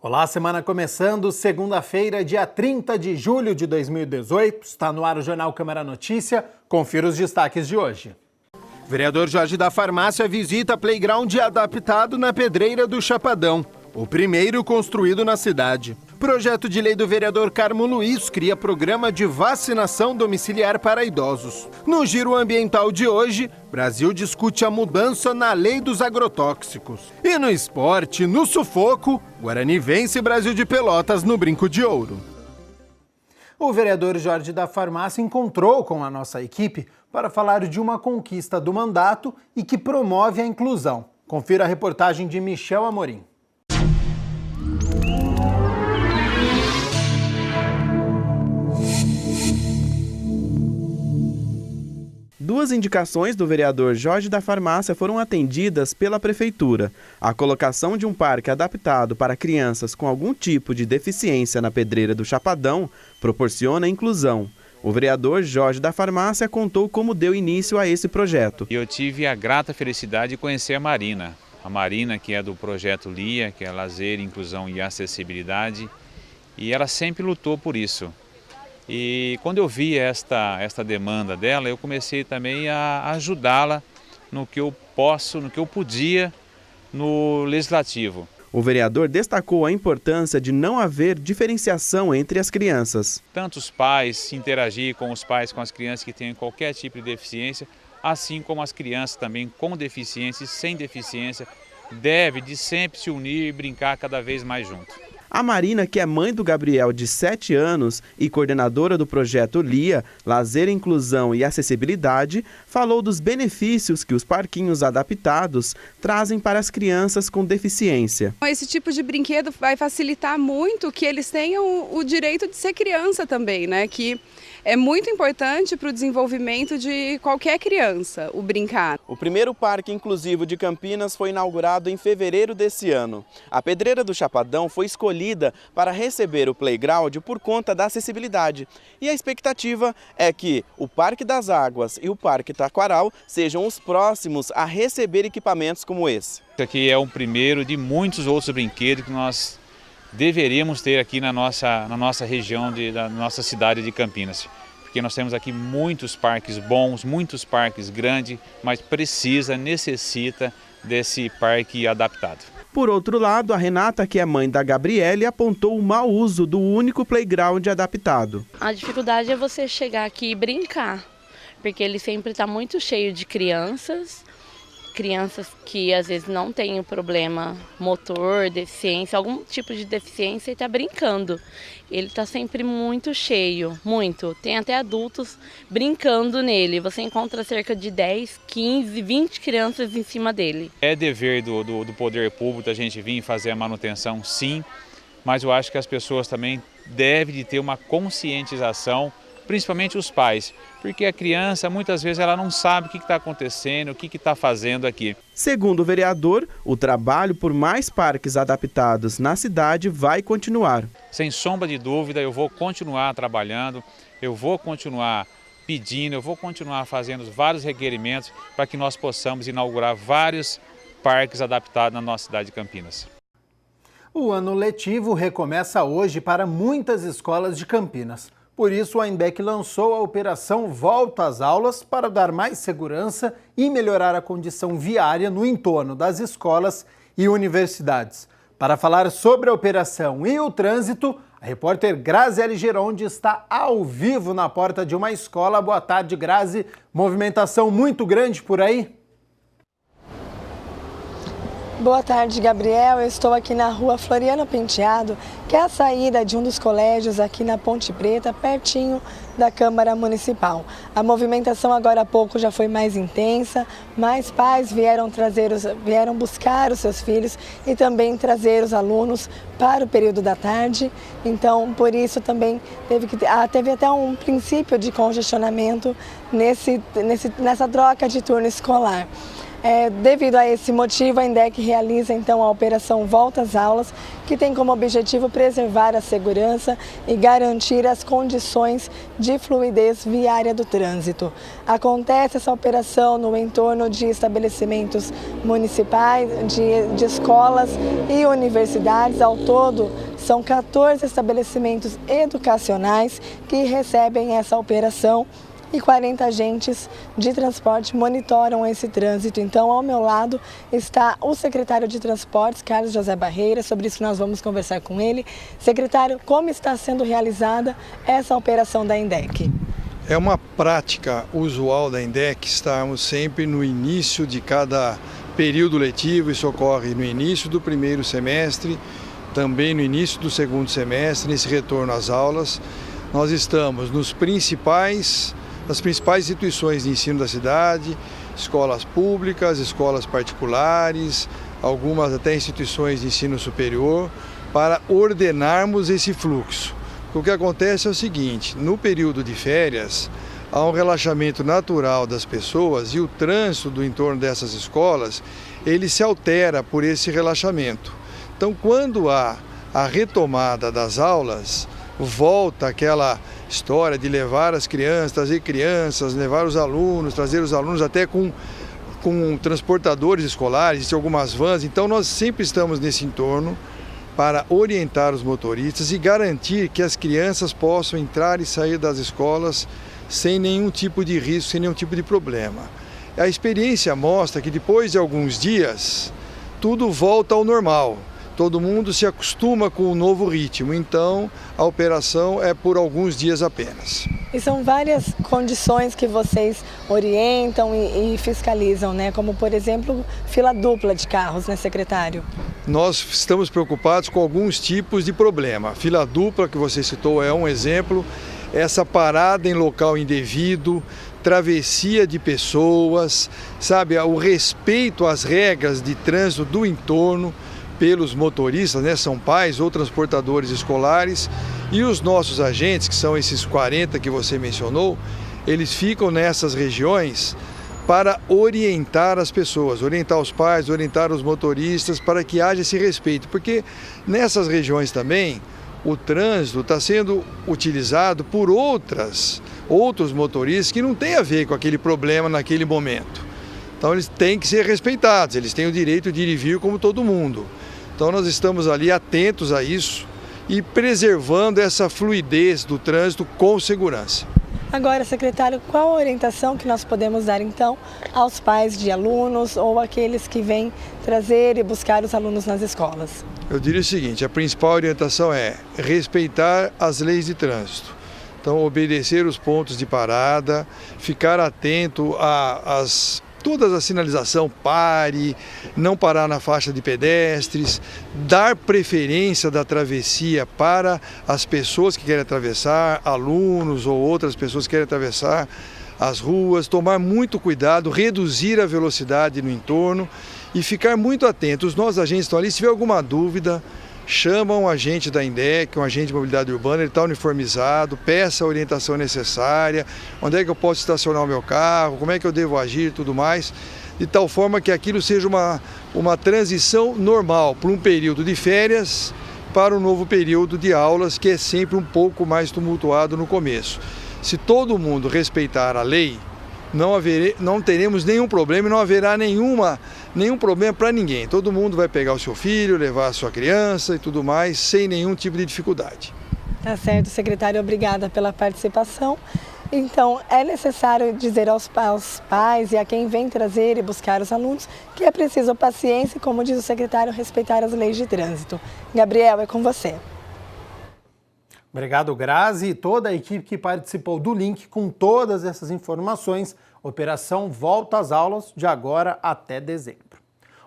Olá, semana começando, segunda-feira, dia 30 de julho de 2018. Está no ar o Jornal Câmara Notícia. Confira os destaques de hoje. Vereador Jorge da Farmácia visita playground adaptado na Pedreira do Chapadão, o primeiro construído na cidade. Projeto de lei do vereador Carmo Luiz cria programa de vacinação domiciliar para idosos. No Giro Ambiental de hoje, Brasil discute a mudança na lei dos agrotóxicos. E no esporte, no sufoco, Guarani vence Brasil de Pelotas no Brinco de Ouro. O vereador Jorge da Farmácia encontrou com a nossa equipe para falar de uma conquista do mandato e que promove a inclusão. Confira a reportagem de Michel Amorim. Duas indicações do vereador Jorge da Farmácia foram atendidas pela Prefeitura. A colocação de um parque adaptado para crianças com algum tipo de deficiência na Pedreira do Chapadão proporciona inclusão. O vereador Jorge da Farmácia contou como deu início a esse projeto. Eu tive a grata felicidade de conhecer a Marina. A Marina, que é do projeto LIA, que é Lazer, Inclusão e Acessibilidade, e ela sempre lutou por isso. E quando eu vi esta demanda dela, eu comecei também a ajudá-la no que eu posso, no que eu podia no Legislativo. O vereador destacou a importância de não haver diferenciação entre as crianças. Tanto os pais interagir com os pais, com as crianças que têm qualquer tipo de deficiência, assim como as crianças também com deficiência e sem deficiência, devem de sempre se unir e brincar cada vez mais junto. A Marina, que é mãe do Gabriel, de 7 anos, e coordenadora do projeto LIA, Lazer, Inclusão e Acessibilidade, falou dos benefícios que os parquinhos adaptados trazem para as crianças com deficiência. Esse tipo de brinquedo vai facilitar muito que eles tenham o direito de ser criança também, né? Que é muito importante para o desenvolvimento de qualquer criança, o brincar. O primeiro parque inclusivo de Campinas foi inaugurado em fevereiro desse ano. A Pedreira do Chapadão foi escolhida para receber o playground por conta da acessibilidade. E a expectativa é que o Parque das Águas e o Parque Taquaral sejam os próximos a receber equipamentos como esse. Esse aqui é o primeiro de muitos outros brinquedos que nós deveríamos ter aqui na nossa região, da nossa cidade de Campinas. Porque nós temos aqui muitos parques bons, muitos parques grandes, mas necessita desse parque adaptado. Por outro lado, a Renata, que é mãe da Gabriele, apontou o mau uso do único playground adaptado. A dificuldade é você chegar aqui e brincar, porque ele sempre está muito cheio de crianças que às vezes não têm o problema motor, deficiência, algum tipo de deficiência e está brincando. Ele está sempre muito cheio, muito. Tem até adultos brincando nele. Você encontra cerca de 10, 15, 20 crianças em cima dele. É dever do poder público a gente vir fazer a manutenção, sim, mas eu acho que as pessoas também devem de ter uma conscientização, principalmente os pais, porque a criança muitas vezes ela não sabe o que está acontecendo, o que está fazendo aqui. Segundo o vereador, o trabalho por mais parques adaptados na cidade vai continuar. Sem sombra de dúvida, eu vou continuar trabalhando, eu vou continuar pedindo, eu vou continuar fazendo vários requerimentos para que nós possamos inaugurar vários parques adaptados na nossa cidade de Campinas. O ano letivo recomeça hoje para muitas escolas de Campinas. Por isso, a ANDEC lançou a operação Volta às Aulas para dar mais segurança e melhorar a condição viária no entorno das escolas e universidades. Para falar sobre a operação e o trânsito, a repórter Graziele Geronde está ao vivo na porta de uma escola. Boa tarde, Grazi. Movimentação muito grande por aí? Boa tarde, Gabriel. Eu estou aqui na rua Floriano Penteado, que é a saída de um dos colégios aqui na Ponte Preta, pertinho da Câmara Municipal. A movimentação agora há pouco já foi mais intensa, mais pais vieram buscar os seus filhos e também trazer os alunos para o período da tarde. Então, por isso também teve até um princípio de congestionamento nessa troca de turno escolar. Devido a esse motivo, a INDEC realiza então a operação Volta às Aulas, que tem como objetivo preservar a segurança e garantir as condições de fluidez viária do trânsito. Acontece essa operação no entorno de estabelecimentos municipais, de escolas e universidades. Ao todo, são 14 estabelecimentos educacionais que recebem essa operação e 40 agentes de transporte monitoram esse trânsito. Então, ao meu lado está o secretário de Transportes, Carlos José Barreira. Sobre isso nós vamos conversar com ele. Secretário, como está sendo realizada essa operação da INDEC? É uma prática usual da INDEC estarmos sempre no início de cada período letivo. Isso ocorre no início do primeiro semestre, também no início do segundo semestre, nesse retorno às aulas. Nós estamos nas principais instituições de ensino da cidade, escolas públicas, escolas particulares, algumas até instituições de ensino superior, para ordenarmos esse fluxo. O que acontece é o seguinte: no período de férias, há um relaxamento natural das pessoas e o trânsito do entorno dessas escolas, ele se altera por esse relaxamento. Então, quando há a retomada das aulas, volta aquela história de levar as crianças, trazer crianças, levar os alunos, trazer os alunos até com transportadores escolares, existem algumas vans. Então nós sempre estamos nesse entorno para orientar os motoristas e garantir que as crianças possam entrar e sair das escolas sem nenhum tipo de risco, sem nenhum tipo de problema. A experiência mostra que depois de alguns dias tudo volta ao normal. Todo mundo se acostuma com o novo ritmo, então a operação é por alguns dias apenas. E são várias condições que vocês orientam e fiscalizam, né? Como, por exemplo, fila dupla de carros, né, secretário? Nós estamos preocupados com alguns tipos de problema. A fila dupla, que você citou, é um exemplo. Essa parada em local indevido, travessia de pessoas, sabe, o respeito às regras de trânsito do entorno pelos motoristas, né, são pais ou transportadores escolares, e os nossos agentes, que são esses 40 que você mencionou, eles ficam nessas regiões para orientar as pessoas, orientar os pais, orientar os motoristas, para que haja esse respeito, porque nessas regiões também o trânsito está sendo utilizado por outros motoristas que não têm a ver com aquele problema naquele momento. Então eles têm que ser respeitados, eles têm o direito de ir e vir como todo mundo. Então nós estamos ali atentos a isso e preservando essa fluidez do trânsito com segurança. Agora, secretário, qual a orientação que nós podemos dar então aos pais de alunos ou aqueles que vêm trazer e buscar os alunos nas escolas? Eu diria o seguinte: a principal orientação é respeitar as leis de trânsito. Então, obedecer os pontos de parada, ficar atento todas a sinalização, pare, não parar na faixa de pedestres, dar preferência da travessia para as pessoas que querem atravessar, alunos ou outras pessoas que querem atravessar as ruas, tomar muito cuidado, reduzir a velocidade no entorno e ficar muito atento. Os nossos agentes estão ali, se tiver alguma dúvida, chama um agente da INDEC, um agente de mobilidade urbana, ele está uniformizado, peça a orientação necessária, onde é que eu posso estacionar o meu carro, como é que eu devo agir e tudo mais, de tal forma que aquilo seja uma transição normal para um período de férias para um novo período de aulas, que é sempre um pouco mais tumultuado no começo. Se todo mundo respeitar a lei, não teremos nenhum problema e não haverá nenhum problema para ninguém. Todo mundo vai pegar o seu filho, levar a sua criança e tudo mais, sem nenhum tipo de dificuldade. Tá certo, secretário, obrigada pela participação. Então, é necessário dizer aos pais e a quem vem trazer e buscar os alunos que é preciso paciência e, como diz o secretário, respeitar as leis de trânsito. Gabriel, é com você. Obrigado, Grazi, e toda a equipe que participou do link com todas essas informações. Operação Volta às Aulas de agora até dezembro.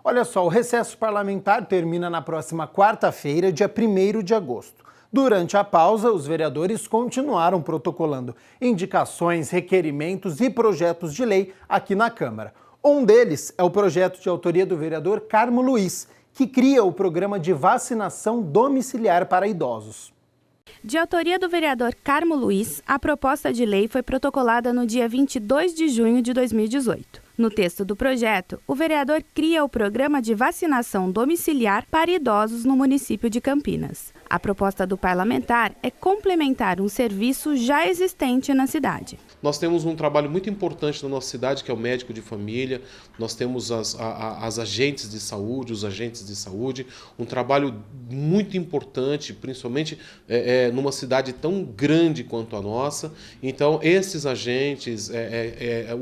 Olha só, o recesso parlamentar termina na próxima quarta-feira, dia 1º de agosto. Durante a pausa, os vereadores continuaram protocolando indicações, requerimentos e projetos de lei aqui na Câmara. Um deles é o projeto de autoria do vereador Carmo Luiz, que cria o programa de vacinação domiciliar para idosos. De autoria do vereador Carmo Luiz, a proposta de lei foi protocolada no dia 22 de junho de 2018. No texto do projeto, o vereador cria o programa de vacinação domiciliar para idosos no município de Campinas. A proposta do parlamentar é complementar um serviço já existente na cidade. Nós temos um trabalho muito importante na nossa cidade, que é o médico de família. Nós temos as agentes de saúde, os agentes de saúde, um trabalho muito importante, principalmente numa cidade tão grande quanto a nossa. Então, esses agentes,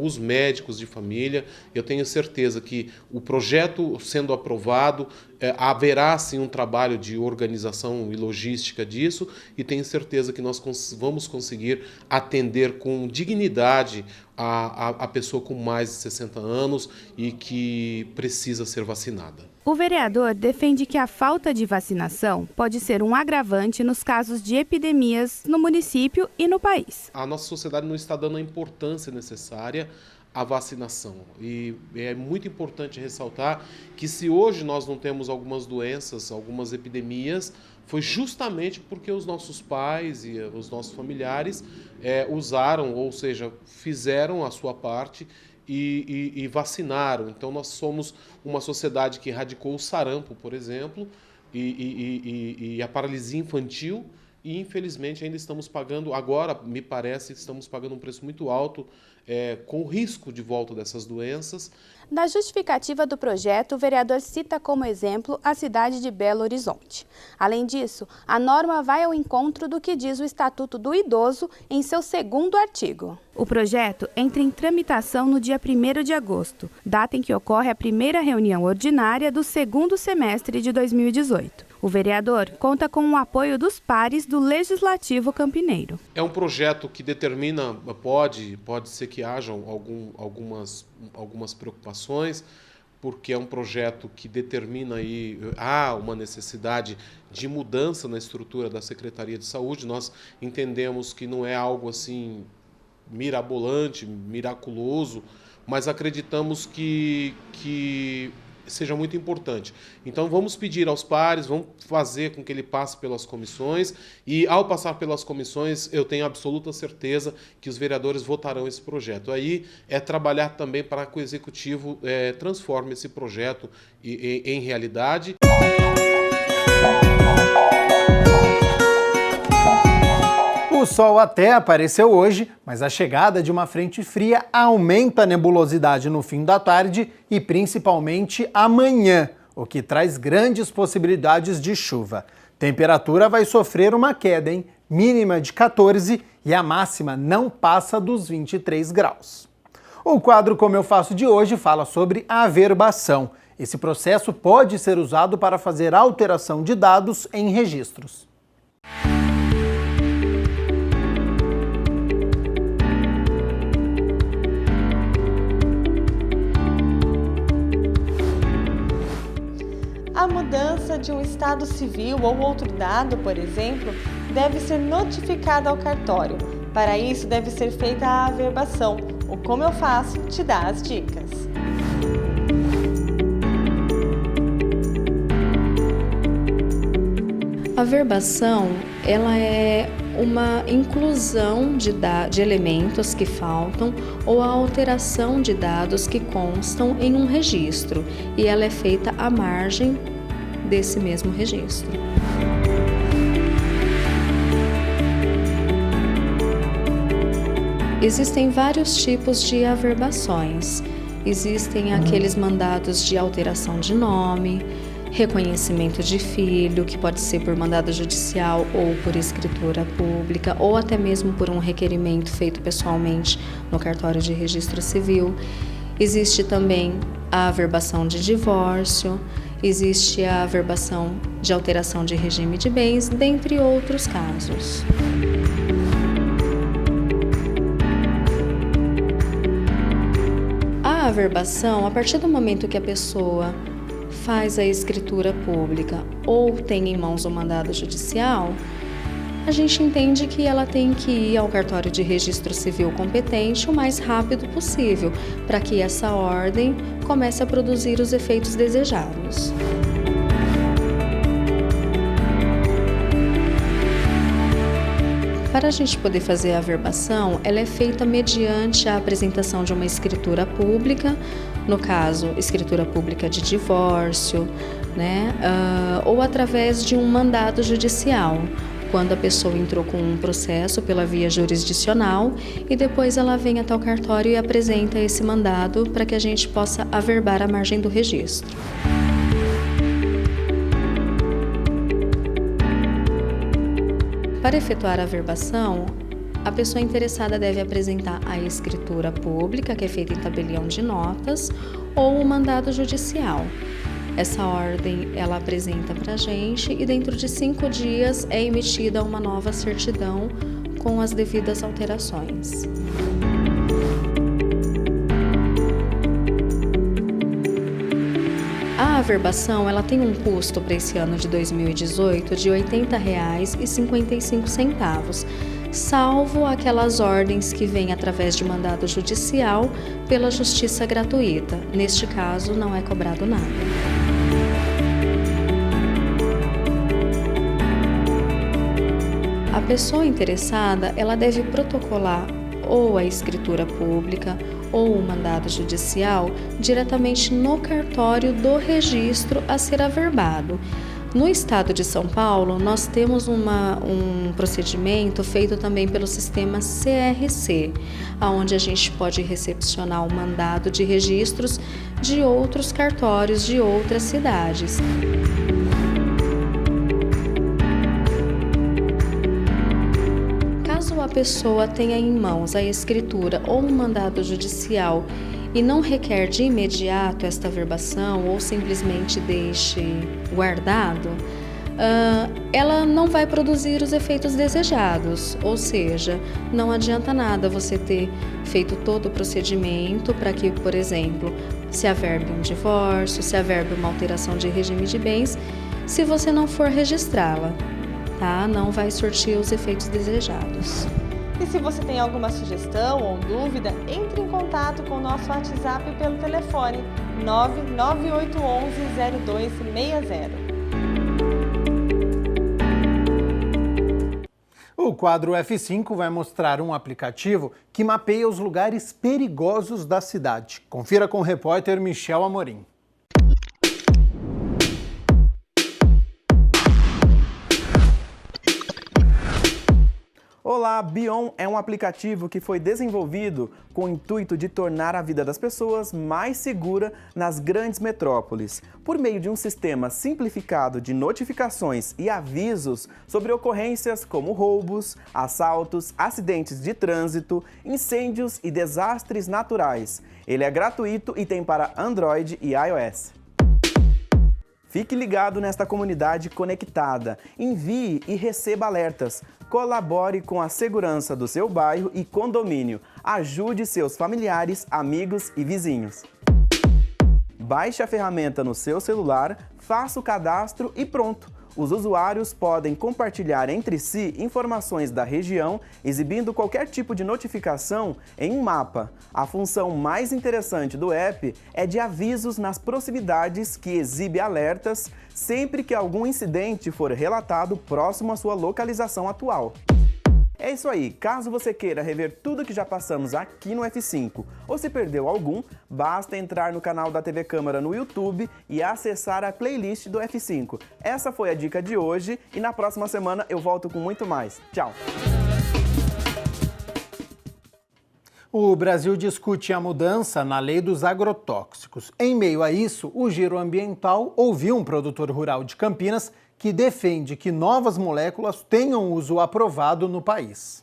os médicos de família, eu tenho certeza que o projeto sendo aprovado, haverá sim um trabalho de organização e logística disso, e tenho certeza que nós vamos conseguir atender com dignidade a pessoa com mais de 60 anos e que precisa ser vacinada. O vereador defende que a falta de vacinação pode ser um agravante nos casos de epidemias no município e no país. A nossa sociedade não está dando a importância necessária a vacinação. E é muito importante ressaltar que se hoje nós não temos algumas doenças, algumas epidemias, foi justamente porque os nossos pais e os nossos familiares usaram, ou seja, fizeram a sua parte e vacinaram. Então nós somos uma sociedade que erradicou o sarampo, por exemplo, e a paralisia infantil, e infelizmente ainda estamos pagando, agora me parece, estamos pagando um preço muito alto com o risco de volta dessas doenças. Na justificativa do projeto, o vereador cita como exemplo a cidade de Belo Horizonte. Além disso, a norma vai ao encontro do que diz o Estatuto do Idoso em seu 2º artigo. O projeto entra em tramitação no dia 1º de agosto, data em que ocorre a primeira reunião ordinária do 2º semestre de 2018. O vereador conta com o apoio dos pares do Legislativo Campineiro. É um projeto que determina, pode ser que hajam algumas preocupações, porque é um projeto que determina aí uma necessidade de mudança na estrutura da Secretaria de Saúde. Nós entendemos que não é algo assim mirabolante, miraculoso, mas acreditamos que seja muito importante. Então vamos pedir aos pares, vamos fazer com que ele passe pelas comissões, e ao passar pelas comissões eu tenho absoluta certeza que os vereadores votarão esse projeto. Aí é trabalhar também para que o Executivo transforme esse projeto em realidade. O sol até apareceu hoje, mas a chegada de uma frente fria aumenta a nebulosidade no fim da tarde e principalmente amanhã, o que traz grandes possibilidades de chuva. Temperatura vai sofrer uma queda, hein? Mínima de 14 e a máxima não passa dos 23 graus. O quadro Como Eu Faço de hoje fala sobre a averbação. Esse processo pode ser usado para fazer alteração de dados em registros. A mudança de um estado civil ou outro dado, por exemplo, deve ser notificada ao cartório. Para isso, deve ser feita a averbação. O Como Eu Faço te dá as dicas. A averbação, ela é uma inclusão de elementos que faltam ou a alteração de dados que constam em um registro, e ela é feita à margem desse mesmo registro. Existem vários tipos de averbações. Existem aqueles mandados de alteração de nome, reconhecimento de filho, que pode ser por mandado judicial ou por escritura pública, ou até mesmo por um requerimento feito pessoalmente no cartório de registro civil. Existe também a averbação de divórcio, existe a averbação de alteração de regime de bens, dentre outros casos. A averbação, a partir do momento que a pessoa faz a escritura pública ou tem em mãos o mandado judicial, a gente entende que ela tem que ir ao cartório de registro civil competente o mais rápido possível, para que essa ordem comece a produzir os efeitos desejados. Para a gente poder fazer a averbação, ela é feita mediante a apresentação de uma escritura pública, no caso, escritura pública de divórcio, né? Ou através de um mandado judicial, quando a pessoa entrou com um processo pela via jurisdicional e depois ela vem até o cartório e apresenta esse mandado para que a gente possa averbar a margem do registro. Para efetuar a averbação, a pessoa interessada deve apresentar a escritura pública, que é feita em tabelião de notas, ou o mandado judicial. Essa ordem ela apresenta para a gente e dentro de 5 dias é emitida uma nova certidão com as devidas alterações. A averbação ela tem um custo para esse ano de 2018 de R$ 80,55, salvo aquelas ordens que vêm através de mandado judicial pela justiça gratuita. Neste caso, não é cobrado nada. A pessoa interessada, ela deve protocolar ou a escritura pública ou o mandado judicial diretamente no cartório do registro a ser averbado. No estado de São Paulo, nós temos um procedimento feito também pelo sistema CRC, onde a gente pode recepcionar o mandado de registros de outros cartórios de outras cidades. Caso a pessoa tenha em mãos a escritura ou um mandado judicial e não requer de imediato esta averbação ou simplesmente deixe guardado, ela não vai produzir os efeitos desejados, ou seja, não adianta nada você ter feito todo o procedimento para que, por exemplo, se averbe um divórcio, se averbe uma alteração de regime de bens, se você não for registrá-la, tá? Não vai surtir os efeitos desejados. E se você tem alguma sugestão ou dúvida, entre em contato com o nosso WhatsApp pelo telefone 99811-0260. O quadro F5 vai mostrar um aplicativo que mapeia os lugares perigosos da cidade. Confira com o repórter Michel Amorim. Olá, Bion é um aplicativo que foi desenvolvido com o intuito de tornar a vida das pessoas mais segura nas grandes metrópoles, por meio de um sistema simplificado de notificações e avisos sobre ocorrências como roubos, assaltos, acidentes de trânsito, incêndios e desastres naturais. Ele é gratuito e tem para Android e iOS. Fique ligado nesta comunidade conectada, envie e receba alertas, colabore com a segurança do seu bairro e condomínio, ajude seus familiares, amigos e vizinhos. Baixe a ferramenta no seu celular, faça o cadastro e pronto! Os usuários podem compartilhar entre si informações da região, exibindo qualquer tipo de notificação em um mapa. A função mais interessante do app é de avisos nas proximidades, que exibe alertas sempre que algum incidente for relatado próximo à sua localização atual. É isso aí, caso você queira rever tudo que já passamos aqui no F5 ou se perdeu algum, basta entrar no canal da TV Câmara no YouTube e acessar a playlist do F5. Essa foi a dica de hoje e na próxima semana eu volto com muito mais. Tchau! O Brasil discute a mudança na lei dos agrotóxicos. Em meio a isso, o Giro Ambiental ouviu um produtor rural de Campinas que defende que novas moléculas tenham uso aprovado no país.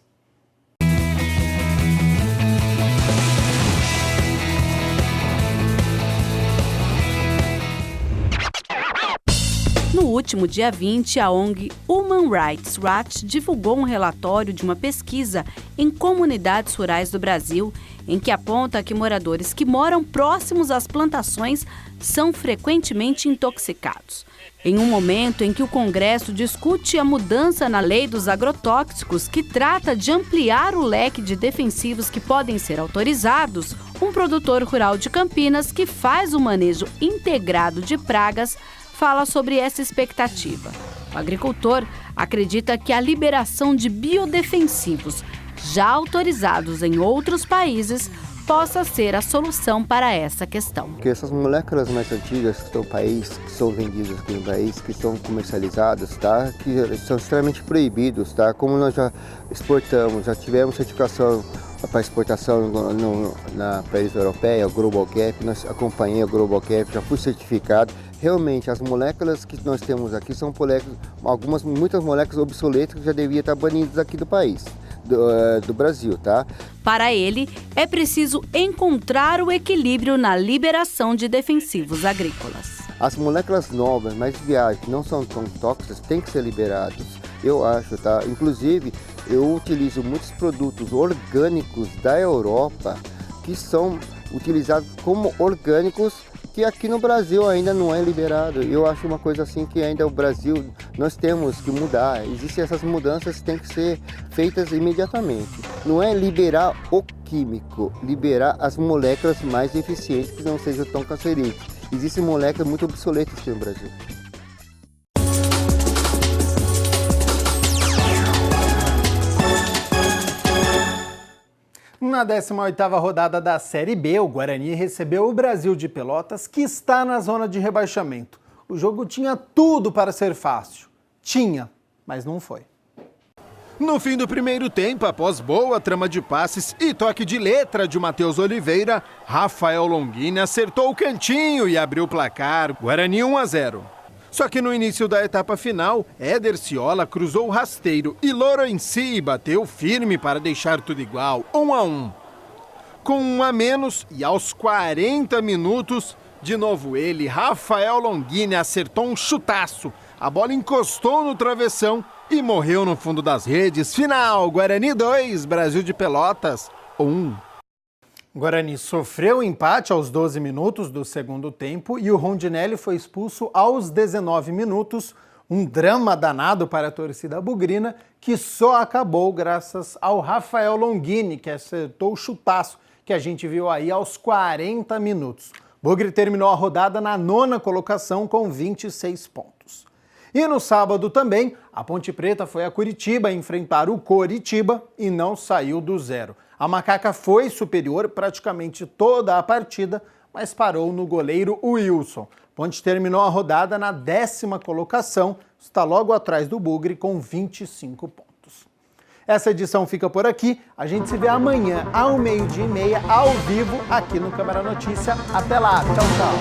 No último dia 20, a ONG Human Rights Watch divulgou um relatório de uma pesquisa em comunidades rurais do Brasil, em que aponta que moradores que moram próximos às plantações são frequentemente intoxicados. Em um momento em que o Congresso discute a mudança na lei dos agrotóxicos, que trata de ampliar o leque de defensivos que podem ser autorizados, um produtor rural de Campinas que faz o manejo integrado de pragas fala sobre essa expectativa. O agricultor acredita que a liberação de biodefensivos já autorizados em outros países possa ser a solução para essa questão. Porque essas moléculas mais antigas que estão no país, que são vendidas aqui no país, que estão comercializadas, tá? Que são extremamente proibidos, tá? Como nós já exportamos, já tivemos certificação para exportação na país europeia, o Global Gap, nós acompanhei o Global Gap, já fui certificado. Realmente, as moléculas que nós temos aqui são moléculas, muitas moléculas obsoletas que já deviam estar banidas aqui do país. Do Brasil, tá? Para ele, é preciso encontrar o equilíbrio na liberação de defensivos agrícolas. As moléculas novas, mais viáveis, que não são tão tóxicas, têm que ser liberadas, eu acho, tá? Inclusive, eu utilizo muitos produtos orgânicos da Europa que são utilizados como orgânicos que aqui no Brasil ainda não é liberado. Eu acho uma coisa assim que ainda o Brasil, nós temos que mudar. Existem essas mudanças que têm que ser feitas imediatamente. Não é liberar o químico, liberar as moléculas mais eficientes que não sejam tão cancerígenas. Existem moléculas muito obsoletas aqui no Brasil. Na 18ª rodada da Série B, o Guarani recebeu o Brasil de Pelotas, que está na zona de rebaixamento. O jogo tinha tudo para ser fácil. Tinha, mas não foi. No fim do primeiro tempo, após boa trama de passes e toque de letra de Matheus Oliveira, Rafael Longini acertou o cantinho e abriu o placar. Guarani 1-0. Só que no início da etapa final, Éder Ciola cruzou o rasteiro e Lorenzi bateu firme para deixar tudo igual, 1-1. Com 1 a menos e aos 40 minutos, de novo ele, Rafael Longini, acertou um chutaço. A bola encostou no travessão e morreu no fundo das redes. Final, Guarani 2, Brasil de Pelotas 1. Guarani sofreu o empate aos 12 minutos do segundo tempo e o Rondinelli foi expulso aos 19 minutos. Um drama danado para a torcida bugrina que só acabou graças ao Rafael Longini, que acertou o chutaço que a gente viu aí aos 40 minutos. Bugre terminou a rodada na 9ª colocação com 26 pontos. E no sábado também, a Ponte Preta foi a Curitiba enfrentar o Coritiba e não saiu do zero. A Macaca foi superior praticamente toda a partida, mas parou no goleiro Wilson. Ponte terminou a rodada na 10ª colocação, está logo atrás do Bugre com 25 pontos. Essa edição fica por aqui, a gente se vê amanhã ao 12h30, ao vivo, aqui no Câmara Notícia. Até lá, tchau, tchau!